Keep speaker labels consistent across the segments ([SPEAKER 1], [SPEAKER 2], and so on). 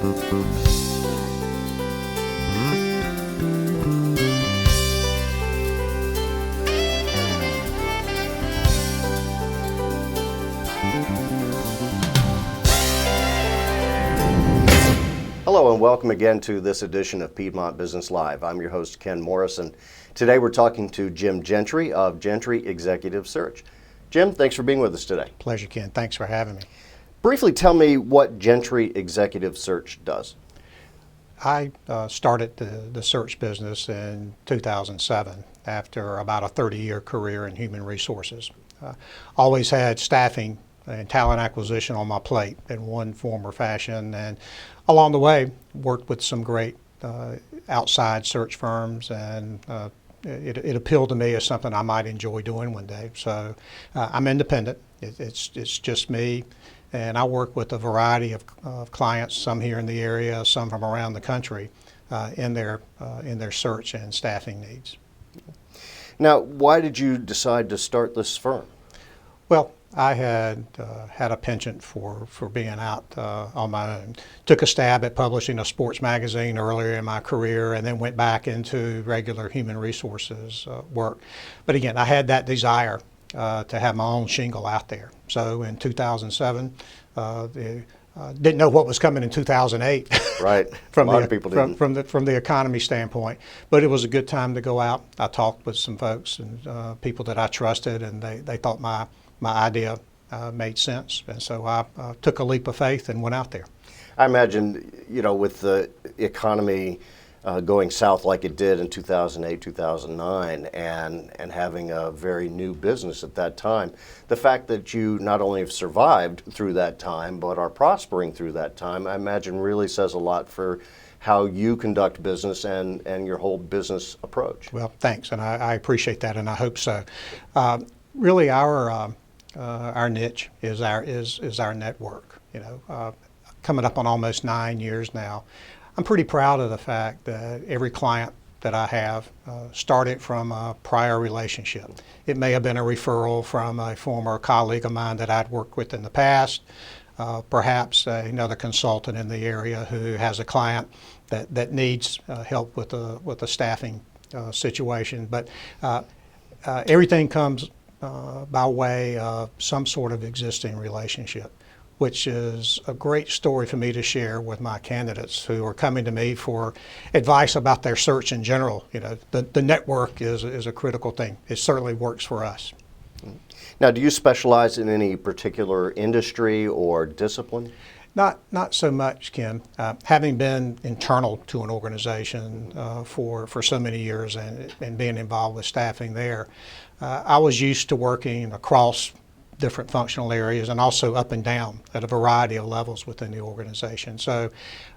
[SPEAKER 1] Hello and welcome again to this edition of Piedmont Business Live. I'm your host, Ken Morrison. Today we're talking to Jim Gentry of Gentry Executive Search. Jim, thanks for being with us today.
[SPEAKER 2] Pleasure, Ken. Thanks for having me.
[SPEAKER 1] Briefly tell me what Gentry Executive Search does.
[SPEAKER 2] I started the search business in 2007 after about a 30-year career in human resources. Always had staffing and talent acquisition on my plate in one form or fashion, and along the way worked with some great outside search firms, and it appealed to me as something I might enjoy doing one day. So I'm independent. It's just me, and I work with a variety of clients, some here in the area, some from around the country, in their search and staffing needs.
[SPEAKER 1] Now, why did you decide to start this firm?
[SPEAKER 2] Well, I had a penchant for being out on my own. Took a stab at publishing a sports magazine earlier in my career, and then went back into regular human resources work. But again, I had that desire to have my own shingle out there. So in 2007, didn't know what was coming in 2008.
[SPEAKER 1] Right.
[SPEAKER 2] From
[SPEAKER 1] a lot of people didn't.
[SPEAKER 2] From the economy standpoint, but it was a good time to go out. I talked with some folks and people that I trusted, and they thought my idea made sense, and so I took a leap of faith and went out there.
[SPEAKER 1] I imagine, with the economy going south like it did in 2008, 2009, and having a very new business at that time, the fact that you not only have survived through that time, but are prospering through that time, I imagine really says a lot for how you conduct business and your whole business approach.
[SPEAKER 2] Well, thanks, and I appreciate that, and I hope so. Really, our niche is our network. Coming up on almost 9 years now, I'm pretty proud of the fact that every client that I have started from a prior relationship. It may have been a referral from a former colleague of mine that I'd worked with in the past, perhaps another consultant in the area who has a client that needs help with a staffing situation. But everything comes by way of some sort of existing relationship, which is a great story for me to share with my candidates who are coming to me for advice about their search in general. The network is a critical thing. It certainly works for us.
[SPEAKER 1] Now, do you specialize in any particular industry or discipline?
[SPEAKER 2] Not so much, Ken. Having been internal to an organization for so many years and being involved with staffing there, I was used to working across different functional areas and also up and down at a variety of levels within the organization. So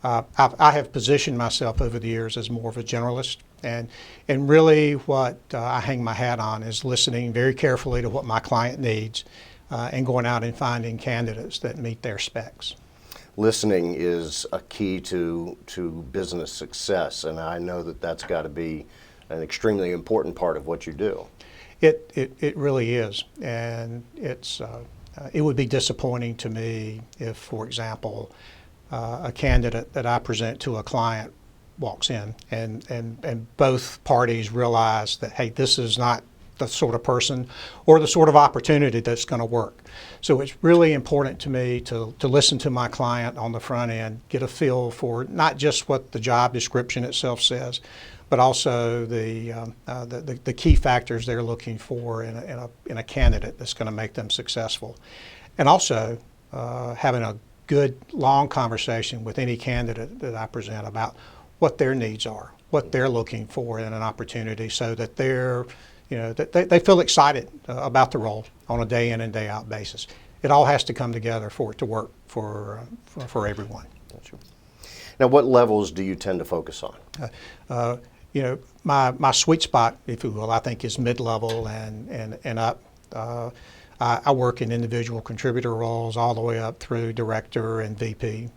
[SPEAKER 2] I have positioned myself over the years as more of a generalist, and really what I hang my hat on is listening very carefully to what my client needs and going out and finding candidates that meet their specs.
[SPEAKER 1] Listening is a key to business success, and I know that that's got to be an extremely important part of what you do.
[SPEAKER 2] It really is, and it would be disappointing to me if, for example, a candidate that I present to a client walks in and both parties realize that, hey, this is not the sort of person or the sort of opportunity that's going to work. So it's really important to me to listen to my client on the front end, get a feel for not just what the job description itself says, but also the key factors they're looking for in a candidate that's going to make them successful. And also having a good long conversation with any candidate that I present about what their needs are, what they're looking for in an opportunity, so that that they feel excited about the role on a day in and day out basis. It all has to come together for it to work for everyone.
[SPEAKER 1] Gotcha. Now, what levels do you tend to focus on?
[SPEAKER 2] My sweet spot, if you will, I think is mid-level and up. I work in individual contributor roles all the way up through director and VP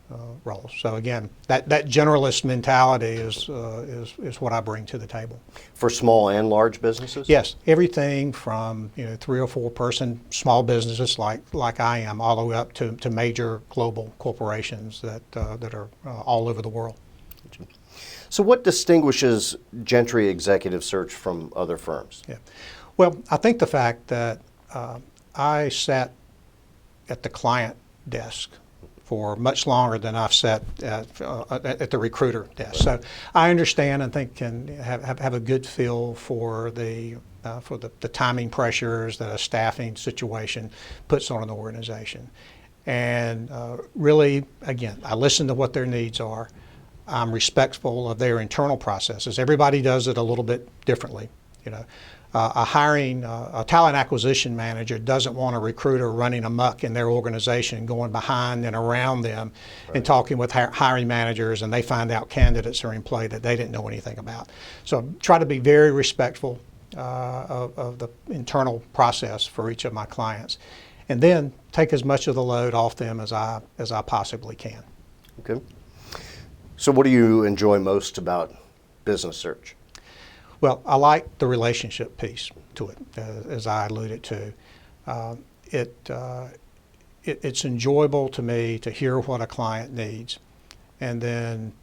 [SPEAKER 2] roles. So again, that generalist mentality is what I bring to the table.
[SPEAKER 1] For small and large businesses?
[SPEAKER 2] Yes, everything from 3 or 4 person small businesses like I am, all the way up to major global corporations that are all over the world.
[SPEAKER 1] So what distinguishes Gentry Executive Search from other firms?
[SPEAKER 2] Yeah. Well, I think the fact that I sat at the client desk for much longer than I've sat at the recruiter desk. So I understand and think can have a good feel for the timing pressures that a staffing situation puts on an organization. And really, again, I listen to what their needs are. I'm respectful of their internal processes. Everybody does it a little bit differently, a talent acquisition manager doesn't want a recruiter running amok in their organization, going behind and around them, right, and talking with hiring managers, and they find out candidates are in play that they didn't know anything about. So try to be very respectful of the internal process for each of my clients, and then take as much of the load off them as I possibly can.
[SPEAKER 1] Okay. So what do you enjoy most about business search?
[SPEAKER 2] Well, I like the relationship piece to it, as I alluded to. It's enjoyable to me to hear what a client needs, and then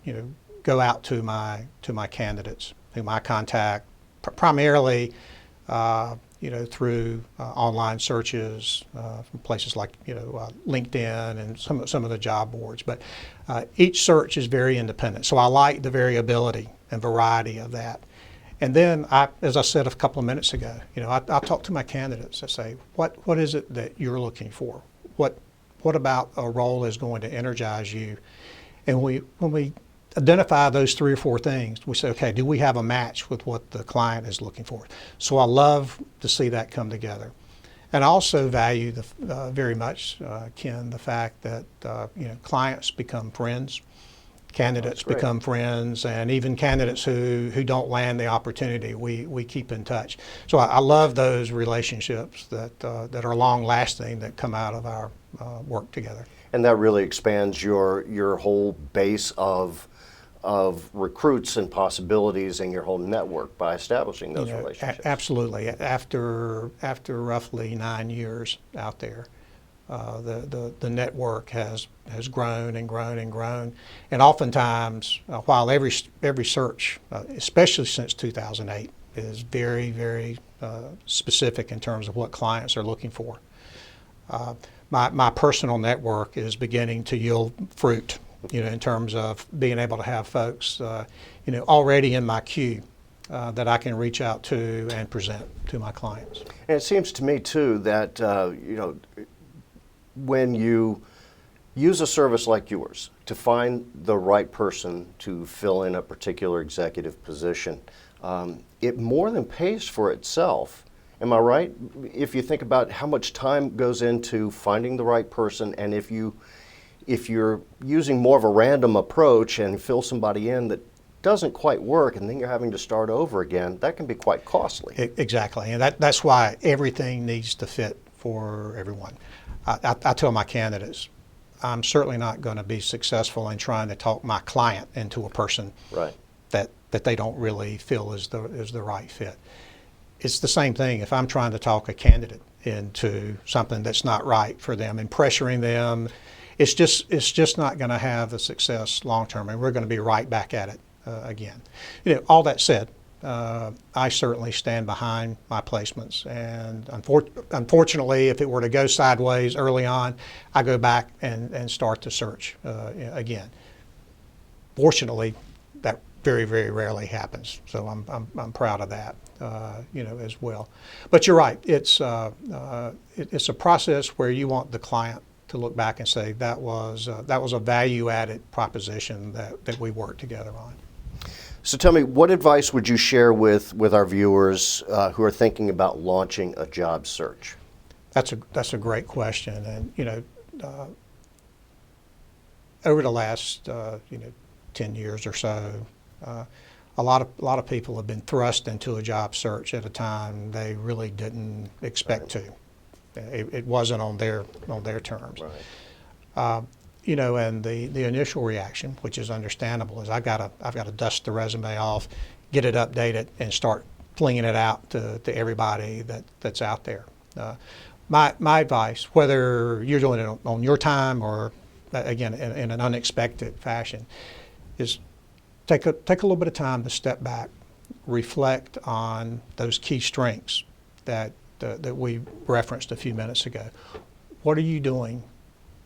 [SPEAKER 2] go out to my candidates, whom I contact primarily through online searches from places like LinkedIn and some of the job boards. But each search is very independent, so I like the variability and variety of that. And then, as I said a couple of minutes ago, I talk to my candidates. I say, what is it that you're looking for? What about a role is going to energize you? And when we identify those 3 or 4 things, we say, okay, do we have a match with what the client is looking for? So I love to see that come together. And I also value very much, Ken, the fact that clients become friends. Candidates become friends, and even candidates who don't land the opportunity, we keep in touch. So I love those relationships that are long lasting, that come out of our work together. And
[SPEAKER 1] that really expands your whole base of recruits and possibilities in your whole network by establishing those relationships.
[SPEAKER 2] Absolutely. After roughly 9 years out there, the network has grown and grown and grown, and oftentimes, while every search, especially since 2008, is very, very specific in terms of what clients are looking for, my personal network is beginning to yield fruit, in terms of being able to have folks, already in my queue that I can reach out to and present to my clients.
[SPEAKER 1] And it seems to me too that when you use a service like yours to find the right person to fill in a particular executive position, it more than pays for itself. Am I right? If you think about how much time goes into finding the right person, and if you're using more of a random approach and fill somebody in that doesn't quite work, and then you're having to start over again, that can be quite costly.
[SPEAKER 2] Exactly, and that's why everything needs to fit for everyone. I tell my candidates, I'm certainly not going to be successful in trying to talk my client into a person that they don't really feel is the right fit. It's the same thing if I'm trying to talk a candidate into something that's not right for them and pressuring them. It's just not going to have the success long term, and we're going to be right back at it again. All that said, I certainly stand behind my placements, and unfortunately, if it were to go sideways early on, I go back and start the search again. Fortunately, that very, very rarely happens, so I'm proud of that, as well. But you're right, it's a process where you want the client to look back and say that was a value-added proposition that we worked together on.
[SPEAKER 1] So tell me, what advice would you share with our viewers who are thinking about launching a job search?
[SPEAKER 2] That's a great question, and over the last 10 years or so, a lot of people have been thrust into a job search at a time they really didn't expect to. It wasn't on their terms.
[SPEAKER 1] Right.
[SPEAKER 2] You know, and the initial reaction, which is understandable, is I've got to dust the resume off, get it updated, and start flinging it out to everybody that's out there. My advice, whether you're doing it on your time or again in an unexpected fashion, is take a little bit of time to step back, reflect on those key strengths that we referenced a few minutes ago. What are you doing?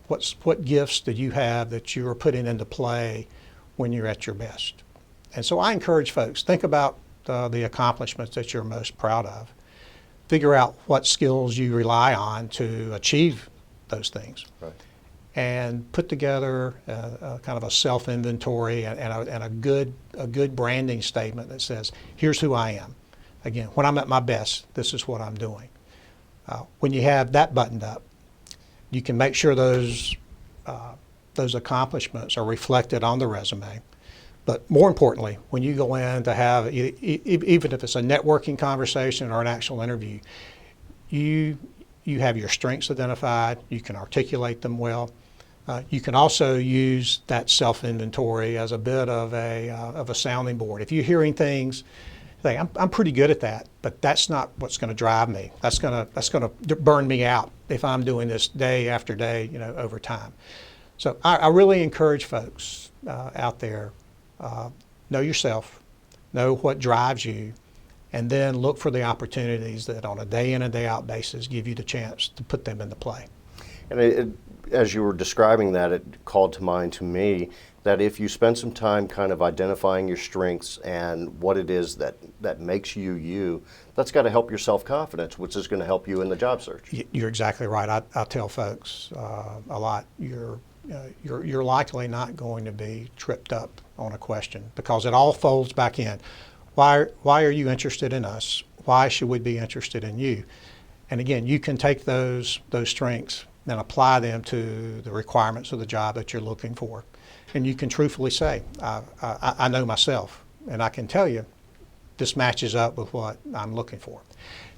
[SPEAKER 2] What gifts do you have that you are putting into play when you're at your best? And so I encourage folks, think about the accomplishments that you're most proud of. Figure out what skills you rely on to achieve those things.
[SPEAKER 1] Right.
[SPEAKER 2] And put together kind of a self-inventory and a good branding statement that says, here's who I am. Again, when I'm at my best, this is what I'm doing. When you have that buttoned up, you can make sure those accomplishments are reflected on the resume. But more importantly, when you go in to have, even if it's a networking conversation or an actual interview, you have your strengths identified, you can articulate them well. You can also use that self-inventory as a bit of a sounding board. If you're hearing things, say, I'm pretty good at that, but that's not what's going to drive me. That's going to burn me out if I'm doing this day after day, you know, over time. So I really encourage folks out there, know yourself, know what drives you, and then look for the opportunities that on a day in and day out basis give you the chance to put them into play.
[SPEAKER 1] And as you were describing that, it called to mind to me that if you spend some time kind of identifying your strengths and what it is that makes you you, that's got to help your self-confidence, which is going to help you in the job search.
[SPEAKER 2] You're exactly right. I tell folks a lot, you're likely not going to be tripped up on a question because it all folds back in. Why are you interested in us? Why should we be interested in you? And again, you can take those strengths and apply them to the requirements of the job that you're looking for. And you can truthfully say, I know myself, and I can tell you this matches up with what I'm looking for.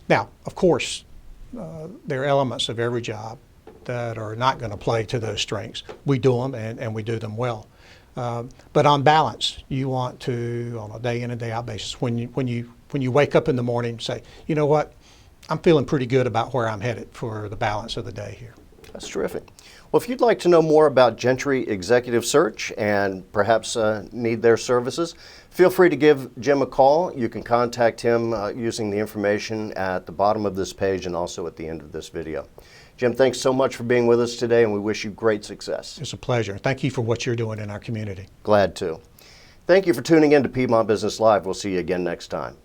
[SPEAKER 2] Now, of course, there are elements of every job that are not going to play to those strengths. We do them, and we do them well. But on balance, you want to, on a day in and day out basis, when you wake up in the morning, say, you know what, I'm feeling pretty good about where I'm headed for the balance of the day here.
[SPEAKER 1] That's terrific. Well, if you'd like to know more about Gentry Executive Search and perhaps need their services, feel free to give Jim a call. You can contact him using the information at the bottom of this page and also at the end of this video. Jim, thanks so much for being with us today, and we wish you great success.
[SPEAKER 2] It's a pleasure. Thank you for what you're doing in our community.
[SPEAKER 1] Glad to. Thank you for tuning in to Piedmont Business Live. We'll see you again next time.